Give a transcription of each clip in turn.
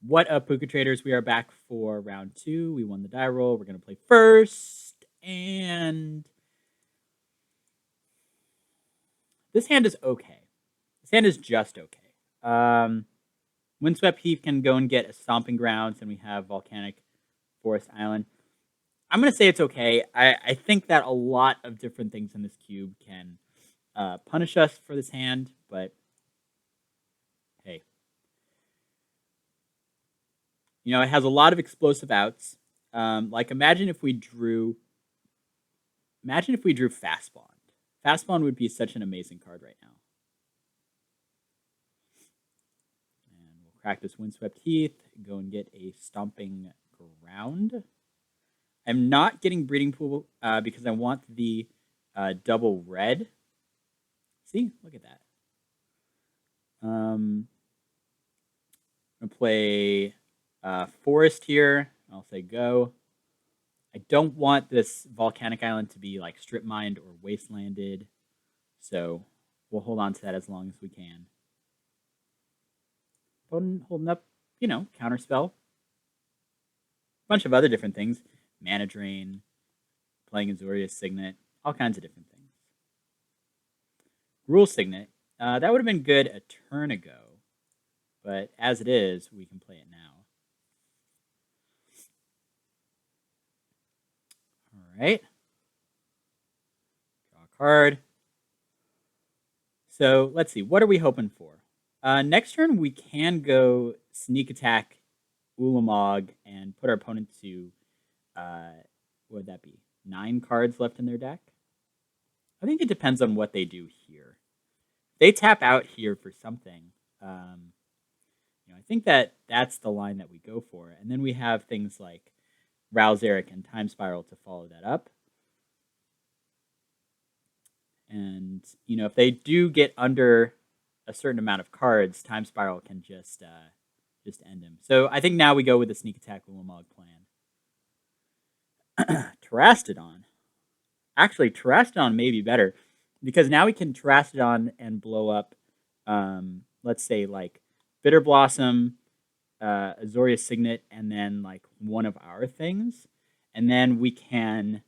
What up, Pucatraders? We are back for round 2. We won the die roll. We're going to play first. And this hand is okay. This hand is just okay. Windswept Heath can go and get a Stomping Grounds, and we have Volcanic Forest Island. I'm going to say it's okay. I think that a lot of different things in this cube can punish us for this hand, but hey. You know, it has a lot of explosive outs. Like, imagine if we drew Fast Bond. Fast Bond would be such an amazing card right now. And we'll crack this Windswept Heath, go and get a Stomping Ground. I'm not getting Breeding Pool because I want the double red. See, look at that. I'm going to play Forest here. I'll say go. I don't want this Volcanic Island to be like strip mined or wastelanded, so we'll hold on to that as long as we can. Holding up, you know, Counterspell. A bunch of other different things. Mana Drain, playing Azorius Signet, all kinds of different things. Rule Signet. That would have been good a turn ago, but as it is, we can play it now. All right. Draw a card. So let's see. What are we hoping for? Next turn, we can go Sneak Attack Ulamog and put our opponent to, what would that be? 9 cards left in their deck? I think it depends on what they do here. They tap out here for something. You know, I think that's the line that we go for. And then we have things like Rouse Eric and Time Spiral to follow that up. And, you know, if they do get under a certain amount of cards, Time Spiral can just end him. So I think now we go with the Sneak Attack Ulamog plan. Terastodon. Actually, Terastodon may be better, because now we can Terastodon and blow up, let's say, like, Bitter Blossom, Azorius Signet, and then, like, one of our things. And then we can,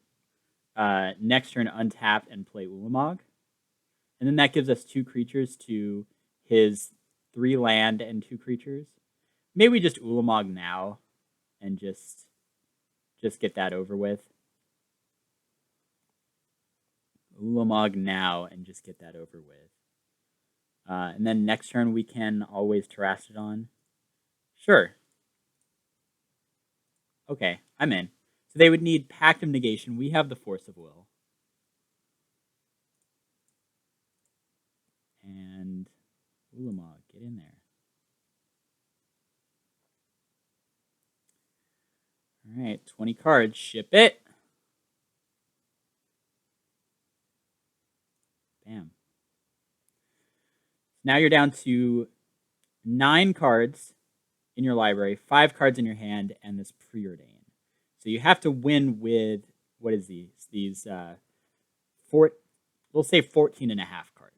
next turn, untap and play Ulamog. And then that gives us 2 creatures to his 3 land and 2 creatures. Maybe we just Ulamog now and just get that over with. Ulamog now and just get that over with. And then next turn we can always Terastodon. Sure. Okay, I'm in. So they would need Pact of Negation. We have the Force of Will. And Ulamog, get in there. All right, 20 cards. Ship it. Bam. Now you're down to 9 cards in your library, 5 cards in your hand, and this Preordain. So you have to win with, what is these? These, we'll say 14 and a half cards.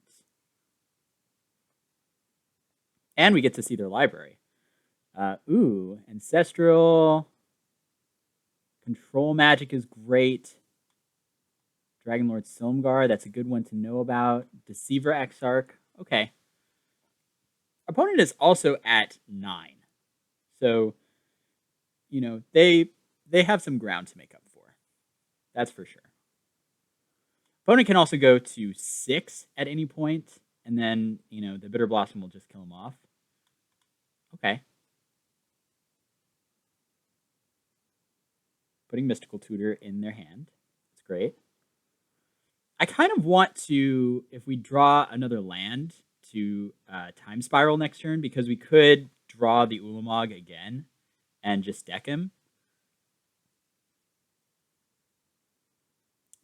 And we get to see their library. Ancestral. Control Magic is great. Dragonlord Silmgar, that's a good one to know about. Deceiver Exarch, okay. Opponent is also at 9. So, you know, they have some ground to make up for. That's for sure. Opponent can also go to 6 at any point, and then, you know, the Bitter Blossom will just kill him off. Okay. Putting Mystical Tutor in their hand. That's great. I kind of want to, if we draw another land, to Time Spiral next turn, because we could draw the Ulamog again and just deck him.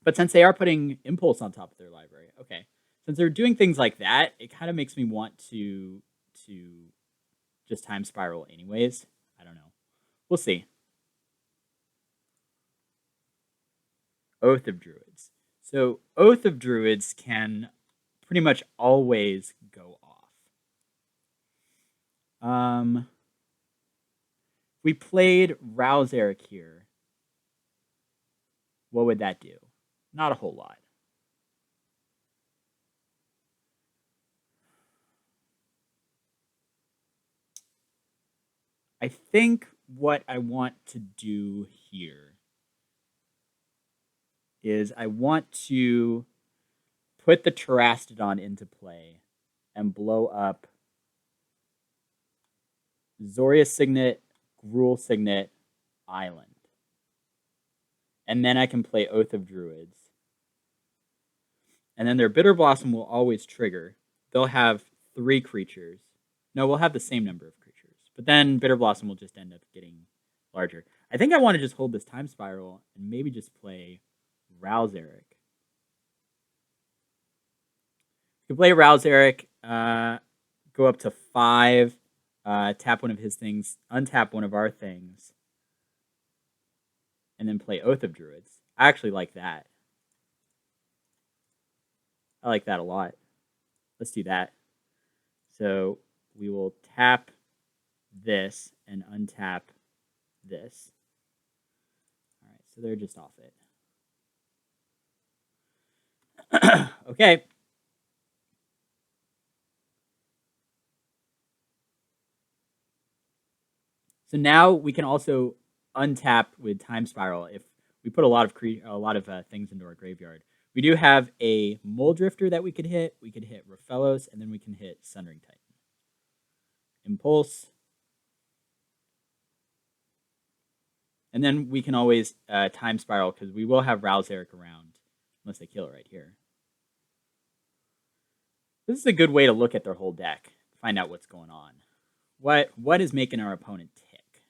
But since they are putting Impulse on top of their library, okay. Since they're doing things like that, it kind of makes me want to just Time Spiral anyways. I don't know. We'll see. Oath of Druids. So Oath of Druids can pretty much always go off. we played Rouse Eric here, what would that do? Not a whole lot. I think what I want to do here is I want to put the Terastodon into play and blow up Zoria Signet, Gruul Signet, Island. And then I can play Oath of Druids. And then their Bitter Blossom will always trigger. They'll have 3 creatures. No, we'll have the same number of creatures. But then Bitter Blossom will just end up getting larger. I think I want to just hold this Time Spiral and maybe just play Rouse Eric. You can play Rouse Eric, go up to 5, tap one of his things, untap one of our things, and then play Oath of Druids. I actually like that. I like that a lot. Let's do that. So we will tap this and untap this. All right, so they're just off it. Okay. So now we can also untap with Time Spiral if we put a lot of things into our graveyard. We do have a Mole Drifter that we could hit. We could hit Raphellos, and then we can hit Sundering Titan. Impulse. And then we can always Time Spiral, because we will have Rouse Eric around, unless they kill it right here. This is a good way to look at their whole deck, find out what's going on. What is making our opponent tick?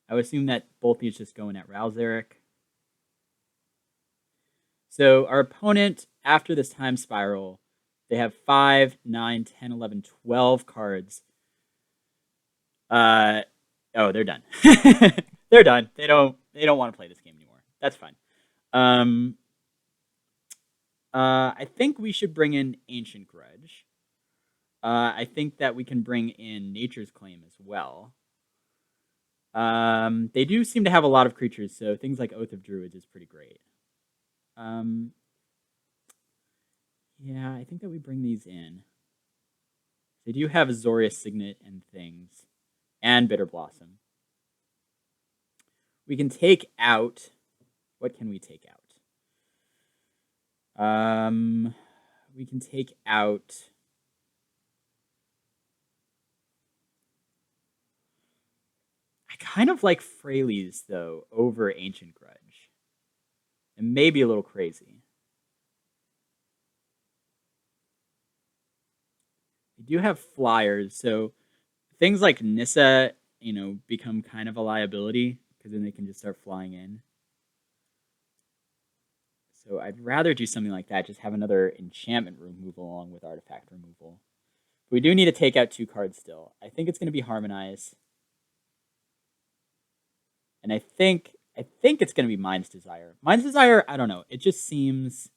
I would assume that both these just go in at Rouse Eric. So our opponent, after this Time Spiral, they have 5, 9, 10, 11, 12 cards. Oh, they're done. They're done. They don't want to play this game anymore. That's fine. I think we should bring in Ancient Grudge. I think that we can bring in Nature's Claim as well. They do seem to have a lot of creatures, so things like Oath of Druids is pretty great. Yeah, I think that we bring these in. They do have Zoria Signet and things, and Bitter Blossom. We can take out... What can we take out? We can take out... I kind of like Freyleys, though, over Ancient Grudge. It may be a little crazy. We do have flyers, so things like Nissa, become kind of a liability, because then they can just start flying in. So I'd rather do something like that, just have another enchantment removal along with artifact removal. But we do need to take out 2 cards still. I think it's going to be Harmonize. And I think it's going to be Mind's Desire. Mind's Desire, I don't know. It just seems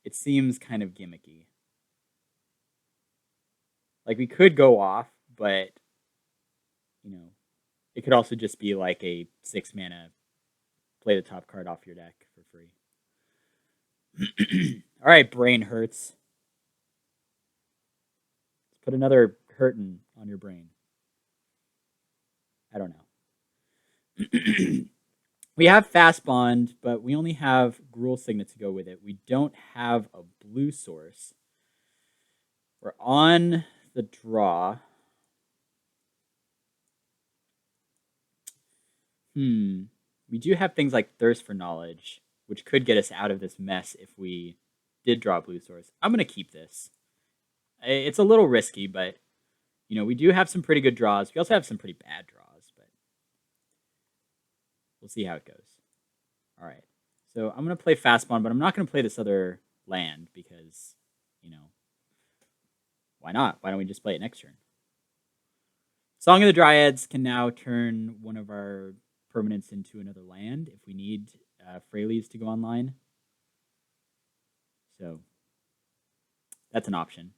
kind of gimmicky. Like, we could go off, but, it could also just be like a 6 mana, play the top card off your deck for free. All right, Brain Hurts. Let's put another hurtin' on your brain. I don't know. We have Fast Bond, but we only have Gruul Signet to go with it. We don't have a blue source. We're on the draw. We do have things like Thirst for Knowledge, which could get us out of this mess if we did draw a blue source. I'm going to keep this. It's a little risky, but, we do have some pretty good draws. We also have some pretty bad draws, but we'll see how it goes. All right. So I'm going to play Fast Bond, but I'm not going to play this other land because, why not? Why don't we just play it next turn? Song of the Dryads can now turn one of our permanents into another land if we need Freyleys to go online. So that's an option.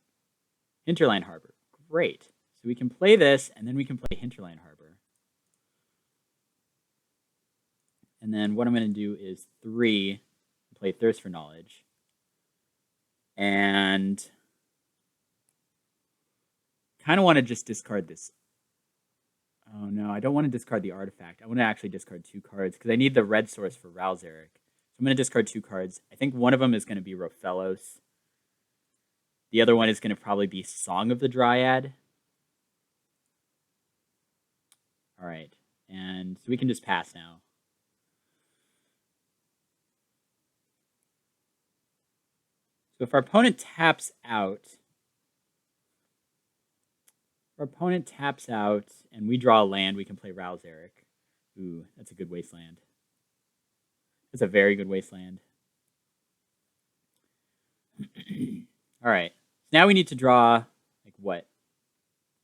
Hinterland Harbor. Great. So we can play this, and then we can play Hinterland Harbor. And then what I'm going to do is 3, play Thirst for Knowledge. And kind of want to just discard this. Oh no, I don't want to discard the artifact. I want to actually discard 2 cards because I need the red source for Ralzeric. So I'm going to discard 2 cards. I think one of them is going to be Rofellos. The other one is going to probably be Song of the Dryad. All right, and so we can just pass now. So if our opponent taps out, and we draw a land, we can play Ralzeric. Ooh, that's a good wasteland. That's a very good wasteland. All right. Now we need to draw, like, what?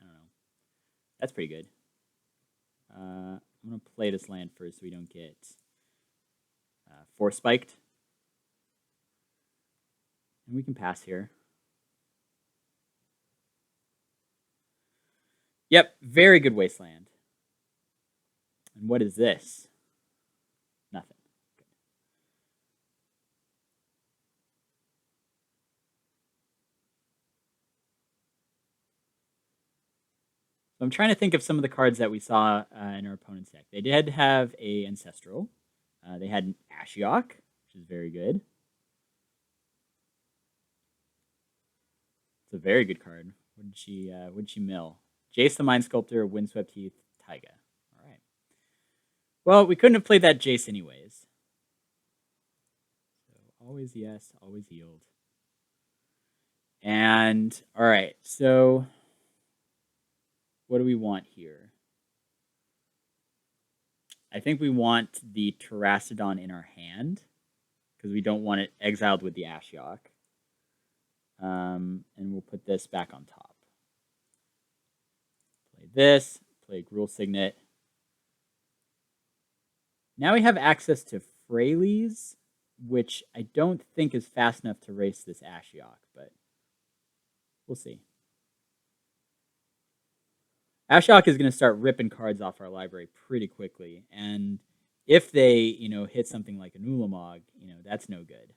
I don't know. That's pretty good. I'm going to play this land first so we don't get Force Spiked. And we can pass here. Yep, very good wasteland. And what is this? Nothing. Good. So I'm trying to think of some of the cards that we saw in our opponent's deck. They did have a Ancestral. They had an Ashiok, which is very good. It's a very good card. What did she mill? Jace the Mind Sculptor, Windswept Heath, Taiga. All right. Well, we couldn't have played that Jace anyways. So always yes, always yield. And all right, so what do we want here? I think we want the Terrastodon in our hand because we don't want it exiled with the Ashiok. And we'll put this back on top. Play this, play Gruul Signet. Now we have access to Freyleys, which I don't think is fast enough to race this Ashiok, but we'll see. Ashiok is going to start ripping cards off our library pretty quickly, and if they, hit something like an Ulamog, that's no good.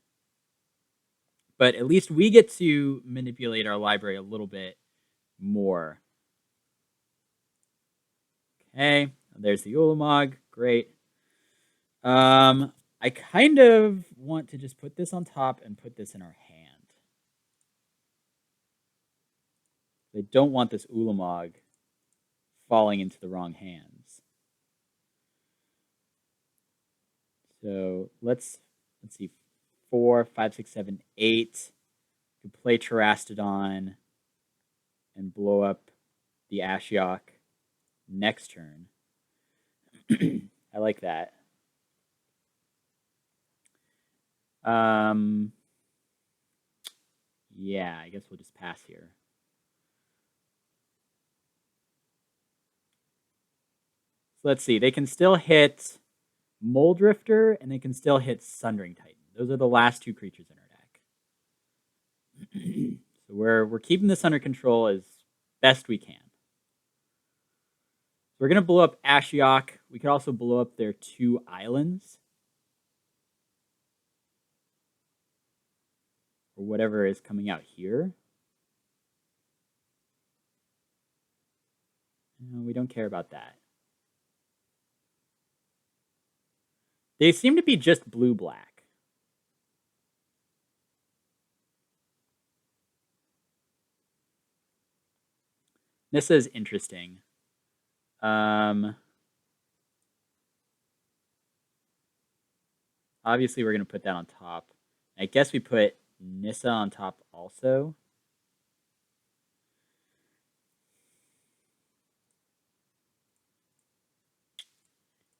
But at least we get to manipulate our library a little bit more. Okay, there's the Ulamog. Great. I kind of want to just put this on top and put this in our hand. I don't want this Ulamog falling into the wrong hands. So let's see. 4, 5, 6, 7, 8. You could play Terrastodon and blow up the Ashiok next turn. I like that. Yeah, I guess we'll just pass here. So let's see. They can still hit Moldrifter and they can still hit Sundering Titan. Those are the last 2 creatures in our deck. So we're keeping this under control as best we can. So we're going to blow up Ashiok. We could also blow up their 2 islands. Or whatever is coming out here. No, we don't care about that. They seem to be just blue-black. This is interesting. Obviously, we're going to put that on top. I guess we put Nissa on top also.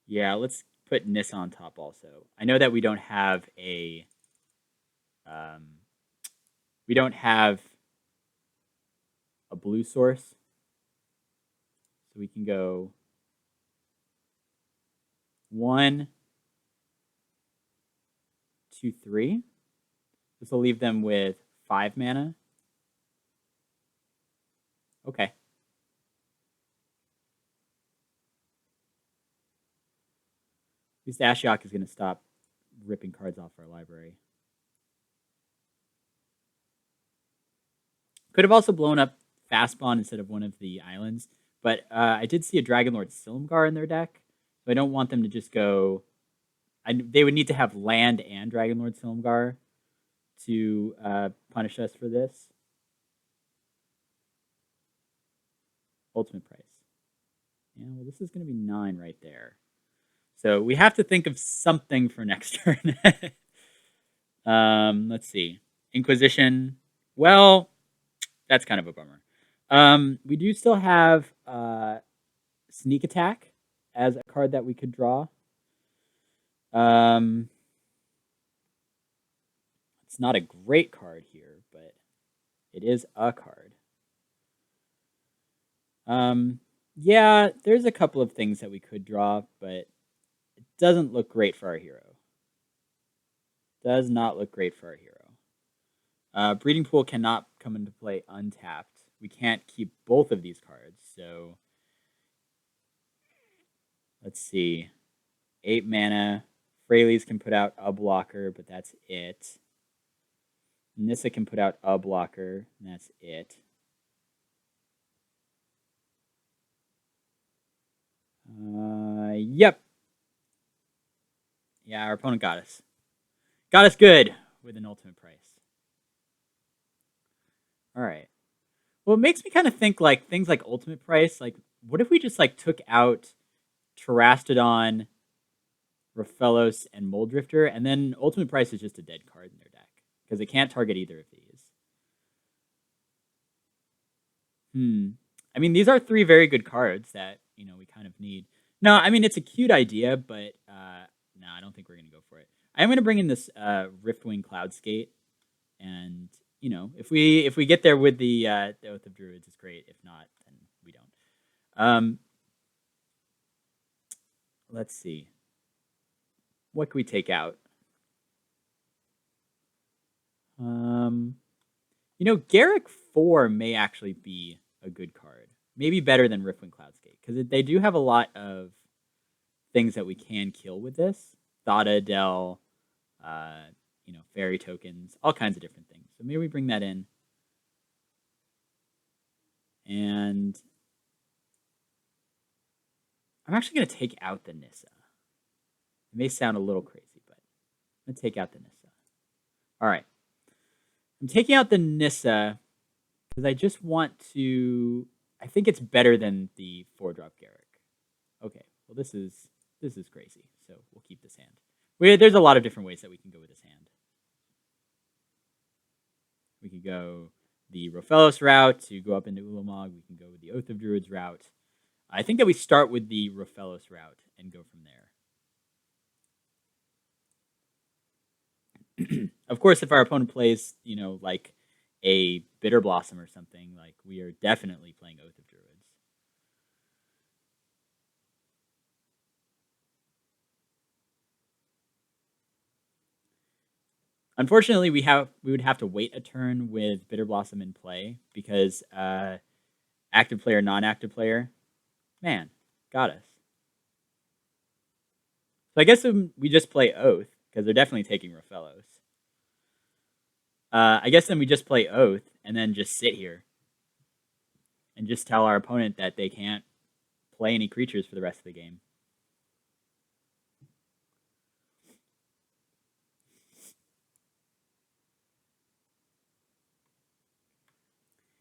Yeah, let's put Nissa on top also. I know that we don't have a blue source. So we can go 1, 2, 3. This will leave them with 5 mana. Okay. At least Ashiok is going to stop ripping cards off our library. Could have also blown up Fastbond instead of one of the islands, but I did see a Dragonlord Silumgar in their deck, so I don't want them to just go. They would need to have land and Dragonlord Silumgar to punish us for this. Ultimate price. Yeah, well, this is going to be 9 right there. So we have to think of something for next turn. Let's see. Inquisition. Well, that's kind of a bummer. We do still have Sneak Attack as a card that we could draw. It's not a great card here, but it is a card. Yeah, there's a couple of things that we could draw, but it doesn't look great for our hero. Does not look great for our hero. Breeding Pool cannot come into play untapped. We can't keep both of these cards, so let's see. 8 mana. Fraley's can put out a blocker, but that's it. Nissa can put out a blocker, and that's it. Yep. Yeah, our opponent got us. Got us good with an ultimate price. All right. Well, it makes me kind of think like things like ultimate price. Like, what if we just like took out Terastodon, Raphelos, and Moldrifter, and then ultimate price is just a dead card in their deck because it can't target either of these. I mean, these are 3 very good cards that we kind of need. No, I mean it's a cute idea, but no, I don't think we're gonna go for it. I'm gonna bring in this Riftwing Cloudskate, and if we get there with the Oath of Druids, it's great. If not, then we don't. Let's see. What can we take out? Garrick 4 may actually be a good card. Maybe better than Riftwing Cloudskate, because they do have a lot of things that we can kill with this. Thada, Del, fairy tokens, all kinds of different things. So maybe we bring that in. And I'm actually going to take out the Nissa. It may sound a little crazy, but I'm going to take out the Nissa. All right. I'm taking out the Nissa because I just want to... I think it's better than the 4-drop Garrick. Okay, well this is crazy, so we'll keep this hand. There's a lot of different ways that we can go with this hand. We could go the Raphelos route to go up into Ulamog. We can go with the Oath of Druids route. I think that we start with the Raphelos route and go from there. Of course, if our opponent plays, like a Bitter Blossom or something, like we are definitely playing Oath of Druids. Unfortunately, we would have to wait a turn with Bitter Blossom in play because active player, non-active player, man, got us. So I guess we just play Oath because they're definitely taking Raphelos. I guess then we just play Oath and then just sit here and just tell our opponent that they can't play any creatures for the rest of the game.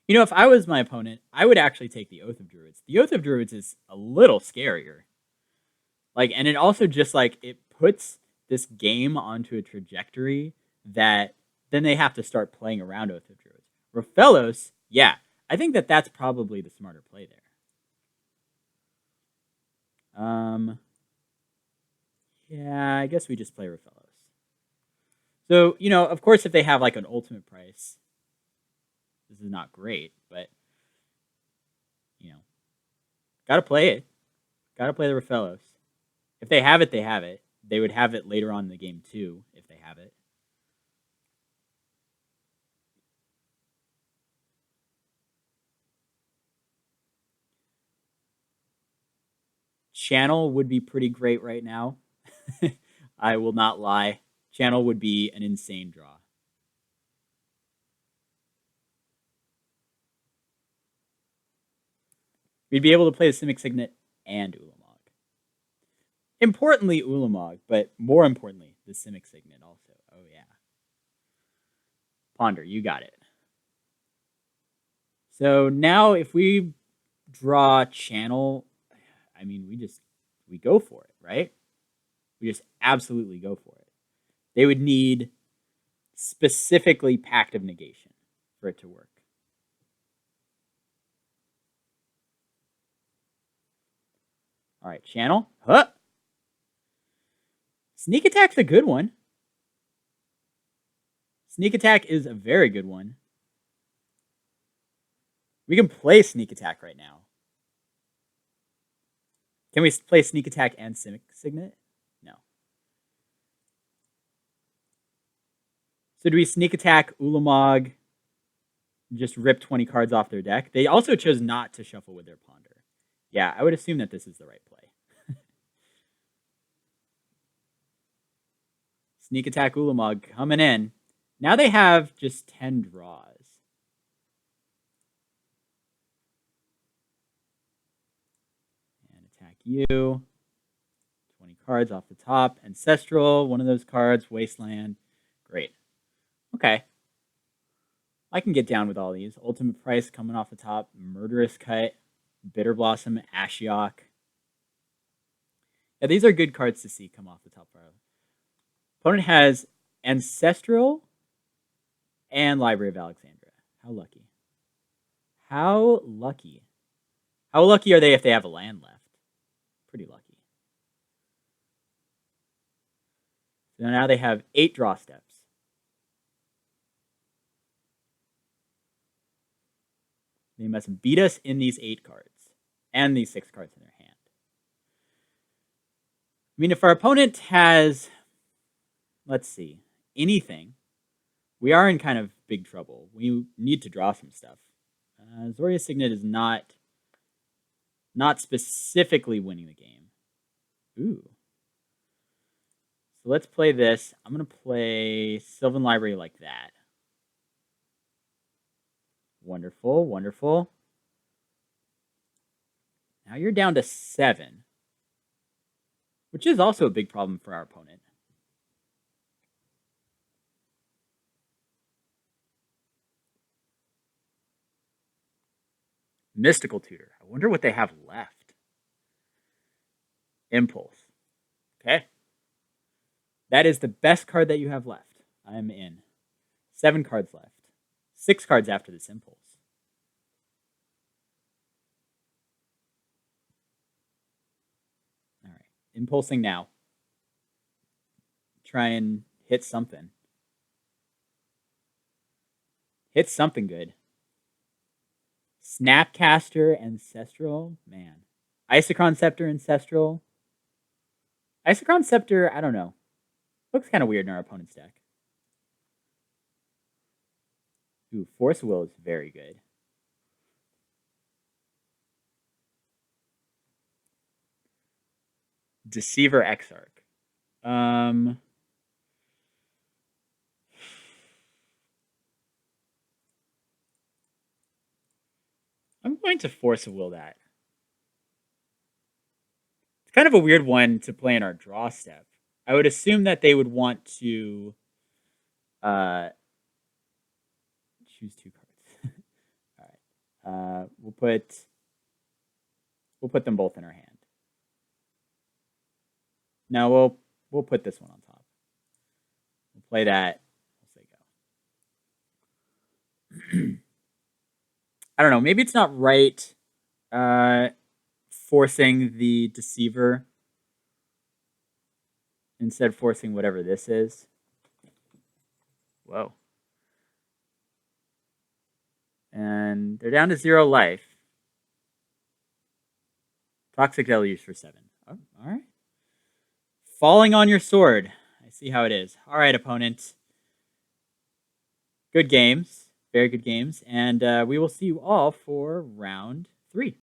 If I was my opponent, I would actually take the Oath of Druids. The Oath of Druids is a little scarier. And it also just, it puts this game onto a trajectory that then they have to start playing around Oath of Druids. Raphelos, yeah, I think that that's probably the smarter play there. Yeah, I guess we just play Raphelos. So, of course, if they have, an ultimate price, this is not great, but, gotta play it. Gotta play the Raphelos. If they have it, they have it. They would have it later on in the game, too, if they have it. Channel would be pretty great right now. I will not lie. Channel would be an insane draw. We'd be able to play the Simic Signet and Ulamog. Importantly, Ulamog, but more importantly, the Simic Signet also. Oh, yeah. Ponder, you got it. So now if we draw Channel, I mean, we go for it, right? We just absolutely go for it. They would need specifically Pact of Negation for it to work. All right, Channel. Huh. Sneak Attack's a good one. Sneak Attack is a very good one. We can play Sneak Attack right now. Can we play Sneak Attack and Simic Signet? No. So do we Sneak Attack Ulamog, just rip 20 cards off their deck? They also chose not to shuffle with their Ponder. Yeah, I would assume that this is the right play. Sneak Attack Ulamog coming in. Now they have just 10 draws. And attack you. 20 cards off the top. Ancestral, one of those cards. Wasteland. Great. Okay. I can get down with all these. Ultimate Price coming off the top. Murderous Cut. Bitter Blossom. Ashiok. Yeah, these are good cards to see come off the top pile. Opponent has Ancestral and Library of Alexandria. How lucky. How lucky. How lucky are they if they have a land left? Pretty lucky. So now they have 8 draw steps. They must beat us in these 8 cards and these 6 cards in their hand. I mean, if our opponent has, let's see, anything, we are in kind of big trouble. We need to draw some stuff. Zoria Signet is not specifically winning the game. Ooh. So let's play this. I'm going to play Sylvan Library like that. Wonderful, wonderful. Now you're down to 7, which is also a big problem for our opponent. Mystical Tutor. I wonder what they have left. Impulse. Okay. That is the best card that you have left. I'm in. 7 cards left. 6 cards after this Impulse. All right. Impulsing now. Try and hit something. Hit something good. Snapcaster Ancestral. Man. Isochron Scepter Ancestral. Isochron Scepter, I don't know. Looks kind of weird in our opponent's deck. Ooh, Force of Will is very good. Deceiver Exarch. I'm going to Force of Will that. It's kind of a weird one to play in our draw step. I would assume that they would want to choose 2 cards. All right. We'll put them both in our hand. Now we'll put this one on top. We'll play that. We'll say go. I don't know. Maybe it's not right forcing the Deceiver. Instead forcing whatever this is. Whoa. And they're down to 0 life. Toxic Deluge for 7. Oh, all right. Falling on your sword. I see how it is. All right, opponent. Good games. Very good games. And we will see you all for round 3.